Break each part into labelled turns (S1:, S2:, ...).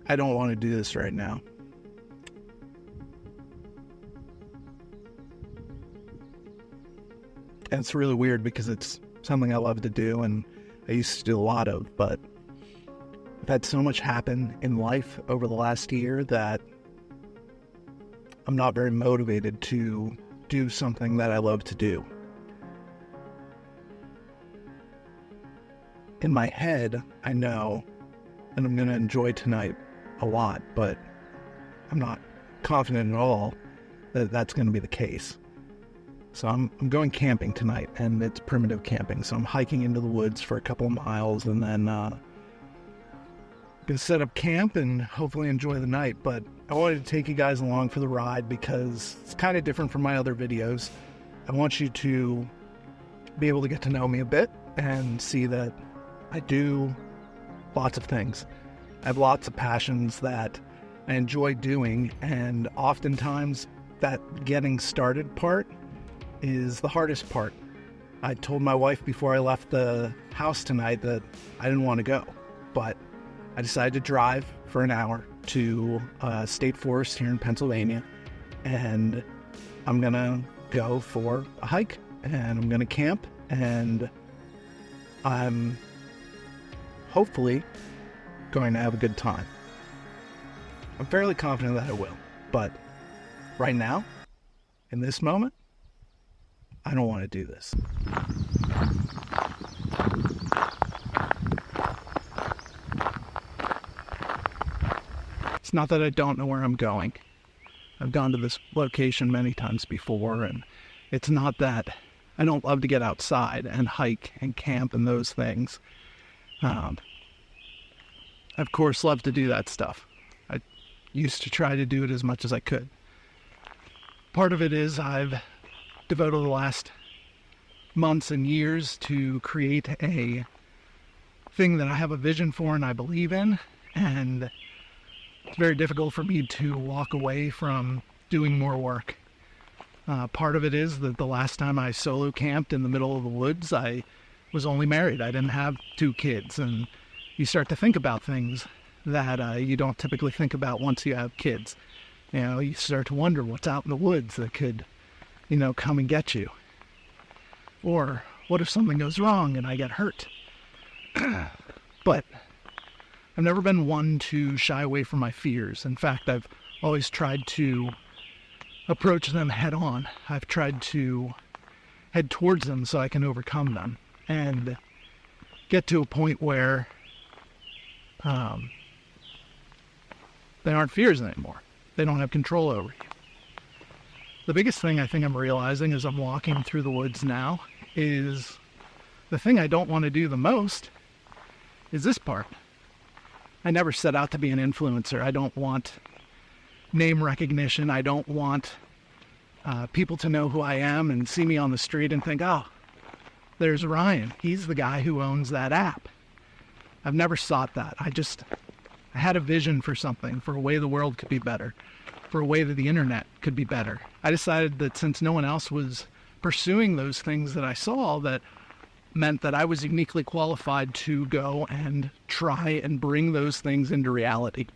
S1: I don't want to do this right now. And it's really weird because it's something I love to do and I used to do a lot of, but I've had so much happen in life over the last year that I'm not very motivated to do something that I love to do. In my head, I know that I'm going to enjoy tonight a lot, but I'm not confident at all that that's going to be the case. So I'm going camping tonight, and it's primitive camping. So I'm hiking into the woods for a couple of miles, and then going to set up camp and hopefully enjoy the night. But I wanted to take you guys along for the ride because it's kind of different from my other videos. I want you to be able to get to know me a bit and see that I do lots of things. I have lots of passions that I enjoy doing, and oftentimes that getting started part is the hardest part. I told my wife before I left the house tonight that I didn't want to go, but I decided to drive for an hour to a state forest here in Pennsylvania, and I'm gonna go for a hike, and I'm gonna camp, and I'm hopefully going to have a good time. I'm fairly confident that I will, but right now, in this moment, I don't want to do this. It's not that I don't know where I'm going. I've gone to this location many times before, and it's not that I don't love to get outside and hike and camp and those things. I, of course, love to do that stuff. I used to try to do it as much as I could. Part of it is I've devoted the last months and years to create a thing that I have a vision for and I believe in, and it's very difficult for me to walk away from doing more work. Part of it is that the last time I solo camped in the middle of the woods, I was only married. I didn't have 2 kids, and you start to think about things that you don't typically think about once you have kids. You know, you start to wonder what's out in the woods that could, come and get you. Or what if something goes wrong and I get hurt? But I've never been one to shy away from my fears. In fact, I've always tried to approach them head on. I've tried to head towards them so I can overcome them and get to a point where they aren't fears anymore. They don't have control over you. The biggest thing I think I'm realizing as I'm walking through the woods now is the thing I don't want to do the most is this part. I never set out to be an influencer. I don't want name recognition. I don't want people to know who I am and see me on the street and think, oh, there's Ryan. He's the guy who owns that app. I've never sought that. I had a vision for something, for a way the world could be better, for a way that the internet could be better. I decided that since no one else was pursuing those things that I saw, that meant that I was uniquely qualified to go and try and bring those things into reality.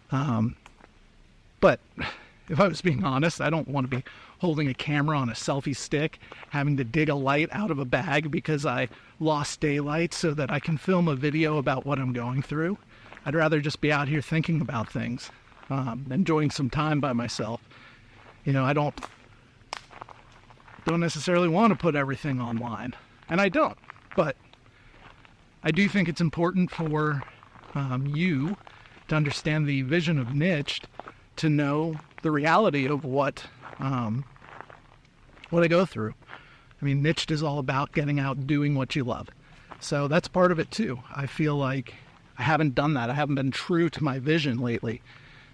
S1: But if I was being honest, I don't want to be holding a camera on a selfie stick, having to dig a light out of a bag because I lost daylight so that I can film a video about what I'm going through. I'd rather just be out here thinking about things, enjoying some time by myself. I don't necessarily want to put everything online, and I don't, but I do think it's important for you to understand the vision of Nyched, to know the reality of what I go through. I mean, Nyched is all about getting out and doing what you love. So that's part of it too. I feel like I haven't done that. I haven't been true to my vision lately.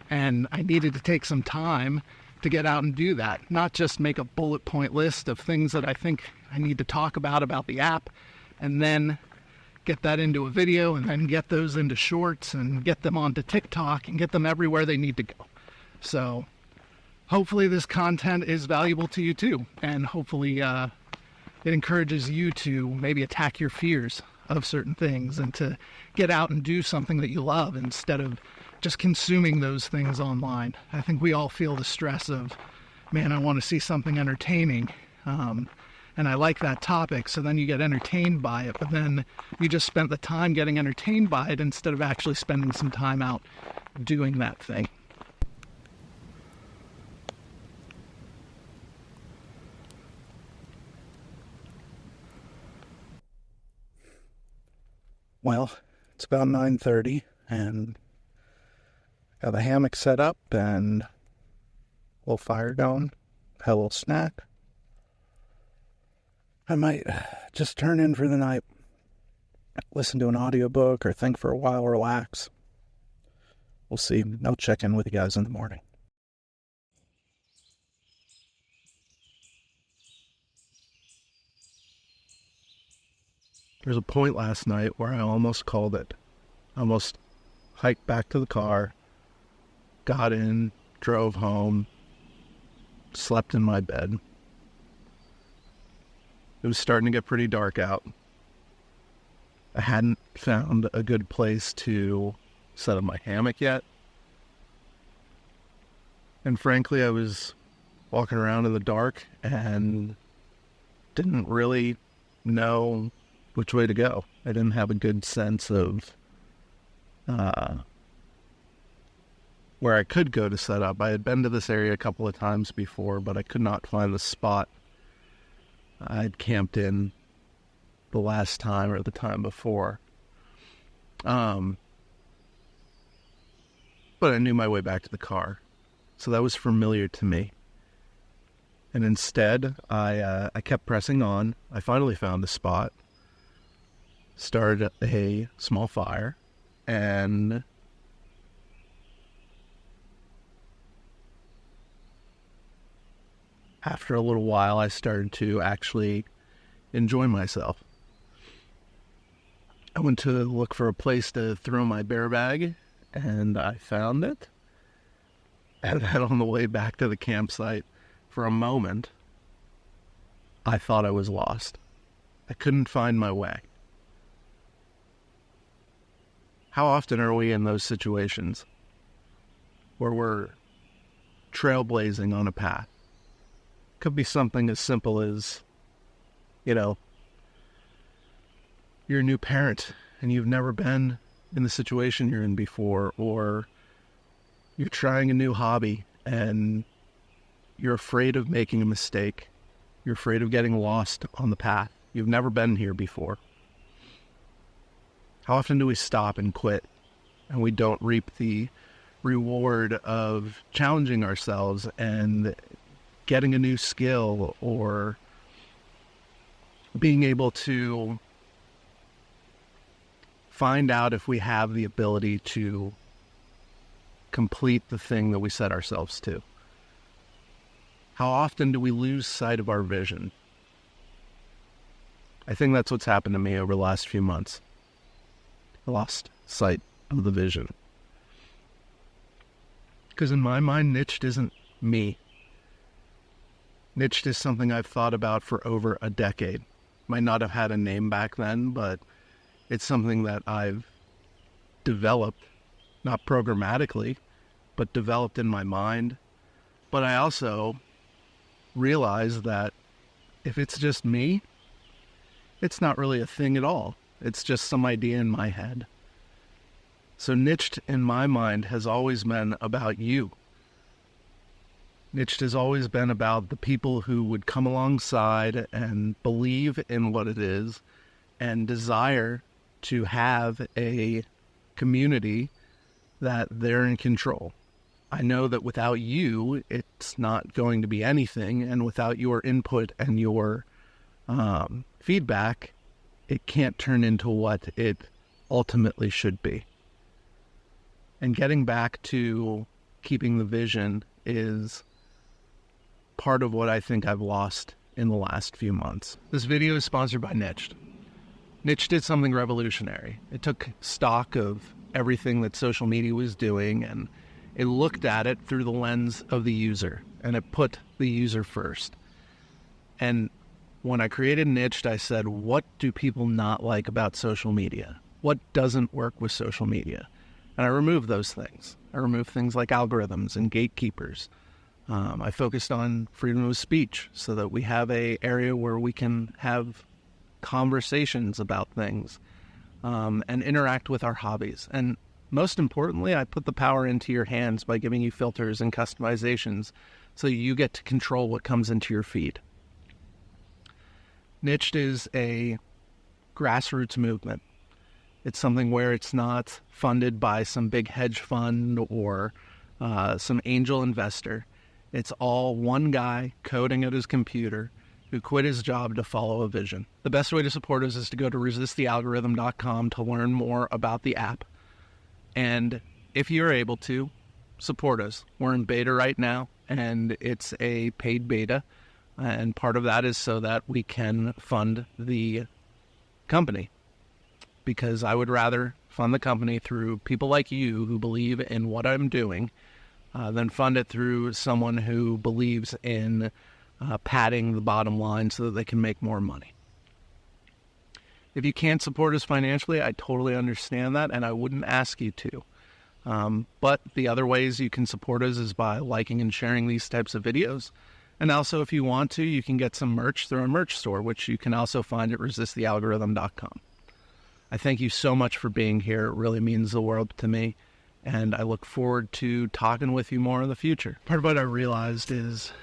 S1: And I needed to take some time to get out and do that. Not just make a bullet point list of things that I think I need to talk about the app, and then get that into a video, and then get those into shorts, and get them onto TikTok, and get them everywhere they need to go. So hopefully this content is valuable to you too. And hopefully it encourages you to maybe attack your fears of certain things and to get out and do something that you love instead of just consuming those things online. I think we all feel the stress of, man, I want to see something entertaining. And I like that topic, so then you get entertained by it, but then you just spent the time getting entertained by it instead of actually spending some time out doing that thing. Well, it's about 9:30, and got the hammock set up and a little fire going, had a little snack. I might just turn in for the night, listen to an audiobook or think for a while, relax. We'll see. I'll check in with you guys in the morning. There's a point last night where I almost called it. Almost hiked back to the car, got in, drove home, slept in my bed. It was starting to get pretty dark out. I hadn't found a good place to set up my hammock yet. And frankly, I was walking around in the dark and didn't really know which way to go. I didn't have a good sense of where I could go to set up. I had been to this area a couple of times before, but I could not find the spot I'd camped in the last time or the time before. But I knew my way back to the car, so that was familiar to me. And instead, I kept pressing on. I finally found a spot, started a small fire, and after a little while, I started to actually enjoy myself. I went to look for a place to throw my bear bag, and I found it. And then on the way back to the campsite, for a moment, I thought I was lost. I couldn't find my way. How often are we in those situations where we're trailblazing on a path? Could be something as simple as, you're a new parent and you've never been in the situation you're in before, or you're trying a new hobby and you're afraid of making a mistake. You're afraid of getting lost on the path. You've never been here before. How often do we stop and quit and we don't reap the reward of challenging ourselves and getting a new skill, or being able to find out if we have the ability to complete the thing that we set ourselves to? How often do we lose sight of our vision? I think that's what's happened to me over the last few months. I lost sight of the vision. Because in my mind, Nyched isn't me. Nyched is something I've thought about for over a decade. Might not have had a name back then, but it's something that I've developed, not programmatically, but developed in my mind. But I also realize that if it's just me, it's not really a thing at all. It's just some idea in my head. So Nyched in my mind has always been about you. Nyched has always been about the people who would come alongside and believe in what it is and desire to have a community that they're in control. I know that without you, it's not going to be anything, and without your input and your feedback, it can't turn into what it ultimately should be. And getting back to keeping the vision is part of what I think I've lost in the last few months. This video is sponsored by Nyched. Nyched did something revolutionary. It took stock of everything that social media was doing, and it looked at it through the lens of the user, and it put the user first. And when I created Nyched, I said, what do people not like about social media? What doesn't work with social media? And I remove those things. I remove things like algorithms and gatekeepers. I focused on freedom of speech so that we have an area where we can have conversations about things and interact with our hobbies. And most importantly, I put the power into your hands by giving you filters and customizations so you get to control what comes into your feed. Nyched is a grassroots movement. It's something where it's not funded by some big hedge fund or some angel investor. It's all one guy coding at his computer who quit his job to follow a vision. The best way to support us is to go to resistthealgorithm.com to learn more about the app. And if you're able to, support us. We're in beta right now, and it's a paid beta. And part of that is so that we can fund the company. Because I would rather fund the company through people like you who believe in what I'm doing than fund it through someone who believes in padding the bottom line so that they can make more money. If you can't support us financially, I totally understand that, and I wouldn't ask you to. But the other ways you can support us is by liking and sharing these types of videos. And also, if you want to, you can get some merch through our merch store, which you can also find at resistthealgorithm.com. I thank you so much for being here. It really means the world to me. And I look forward to talking with you more in the future. Part of what I realized is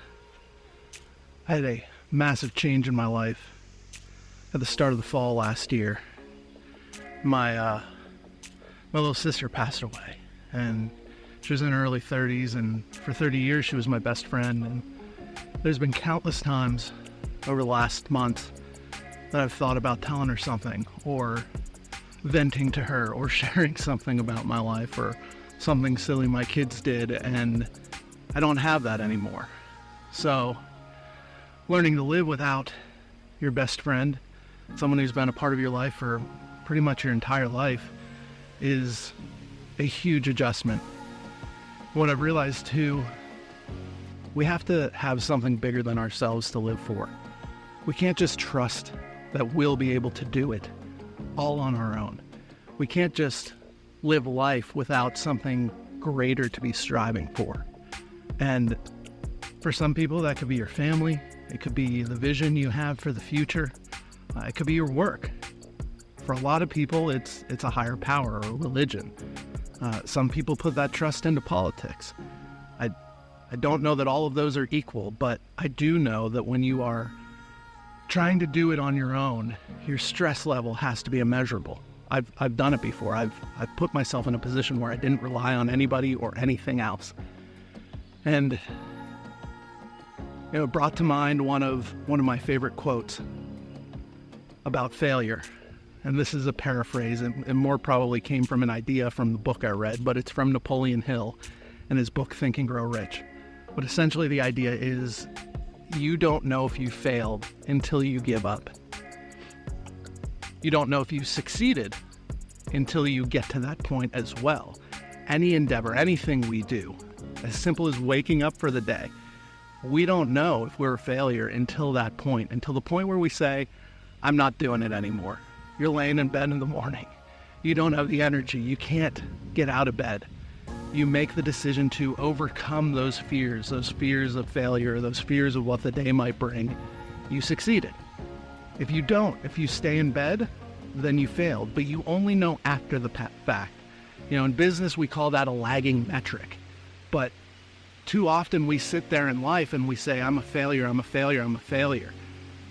S1: I had a massive change in my life at the start of the fall last year. My little sister passed away, and she was in her early 30s, and for 30 years she was my best friend. And there's been countless times over the last month that I've thought about telling her something, or venting to her, or sharing something about my life, or something silly my kids did, and I don't have that anymore. So, learning to live without your best friend, someone who's been a part of your life for pretty much your entire life, is a huge adjustment. What I've realized too, we have to have something bigger than ourselves to live for. We can't just trust that we'll be able to do it all on our own. We can't just live life without something greater to be striving for. And for some people, that could be your family. It could be the vision you have for the future. It could be your work. For a lot of people, it's a higher power or religion. Some people put that trust into politics. I don't know that all of those are equal, but I do know that when you are trying to do it on your own, your stress level has to be immeasurable. I've done it before. I've put myself in a position where I didn't rely on anybody or anything else. And it brought to mind one of my favorite quotes about failure. And this is a paraphrase, and more probably came from an idea from the book I read, but it's from Napoleon Hill and his book Think and Grow Rich. But essentially the idea is you don't know if you failed until you give up. You don't know if you succeeded until you get to that point as well. Any endeavor, anything we do, as simple as waking up for the day, we don't know if we're a failure until that point, until the point where we say, I'm not doing it anymore. You're laying in bed in the morning. You don't have the energy. You can't get out of bed. You make the decision to overcome those fears of failure, those fears of what the day might bring. You succeeded. If you don't, if you stay in bed, then you failed. But you only know after the fact. In business, we call that a lagging metric. But too often we sit there in life and we say, I'm a failure, I'm a failure, I'm a failure.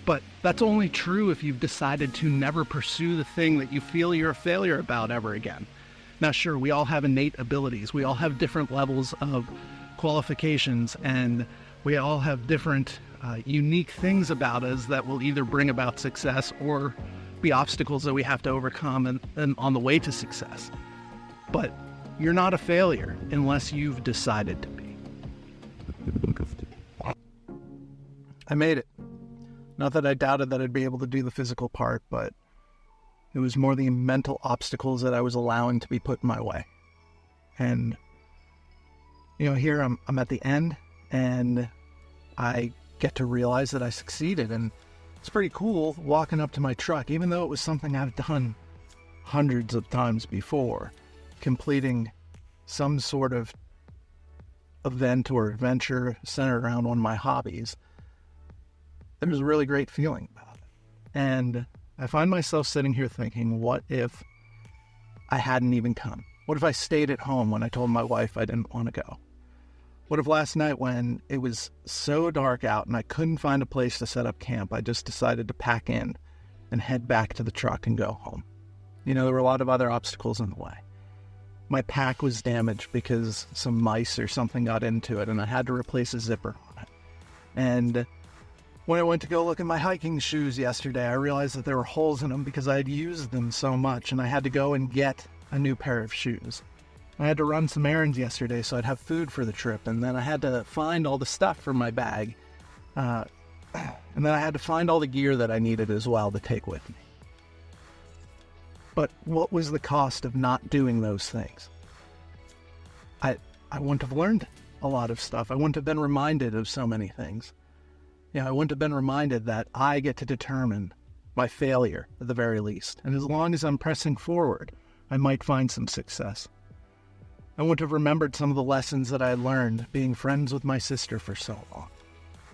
S1: But that's only true if you've decided to never pursue the thing that you feel you're a failure about ever again. Now, sure, we all have innate abilities. We all have different levels of qualifications, and we all have different unique things about us that will either bring about success or be obstacles that we have to overcome and on the way to success. But you're not a failure unless you've decided to be. I made it. Not that I doubted that I'd be able to do the physical part, but it was more the mental obstacles that I was allowing to be put in my way. And, here I'm at the end, and I get to realize that I succeeded. And it's pretty cool walking up to my truck, even though it was something I've done hundreds of times before, completing some sort of event or adventure centered around one of my hobbies, there's a really great feeling about it. And I find myself sitting here thinking, what if I hadn't even come? What if I stayed at home when I told my wife I didn't want to go? What if last night when it was so dark out and I couldn't find a place to set up camp, I just decided to pack in and head back to the truck and go home? You know, there were a lot of other obstacles in the way. My pack was damaged because some mice or something got into it and I had to replace a zipper on it. And when I went to go look at my hiking shoes yesterday, I realized that there were holes in them because I had used them so much, and I had to go and get a new pair of shoes. I had to run some errands yesterday so I'd have food for the trip, and then I had to find all the stuff for my bag. And then I had to find all the gear that I needed as well to take with me. But what was the cost of not doing those things? I wouldn't have learned a lot of stuff. I wouldn't have been reminded of so many things. I wouldn't have been reminded that I get to determine my failure at the very least. And as long as I'm pressing forward, I might find some success. I wouldn't have remembered some of the lessons that I had learned being friends with my sister for so long.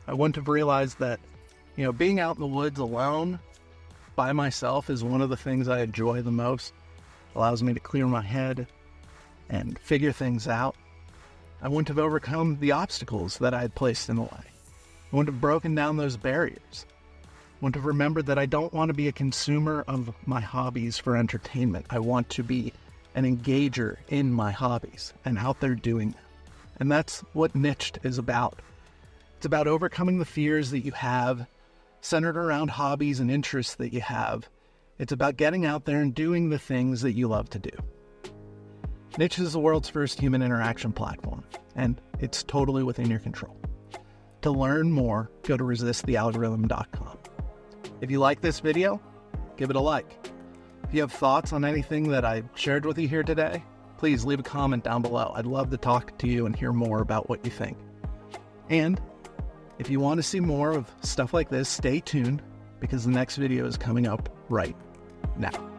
S1: I wouldn't have realized that, being out in the woods alone by myself is one of the things I enjoy the most. It allows me to clear my head and figure things out. I wouldn't have overcome the obstacles that I had placed in the way. I wouldn't have broken down those barriers. I wouldn't have remembered that I don't want to be a consumer of my hobbies for entertainment. I want to be an engager in my hobbies and out there doing them. And that's what Nyched is about. It's about overcoming the fears that you have centered around hobbies and interests that you have. It's about getting out there and doing the things that you love to do. Nyched is the world's first human interaction platform, and it's totally within your control. To learn more, go to resistthealgorithm.com. If you like this video, give it a like. If you have thoughts on anything that I shared with you here today, please leave a comment down below. I'd love to talk to you and hear more about what you think. And if you want to see more of stuff like this, stay tuned because the next video is coming up right now.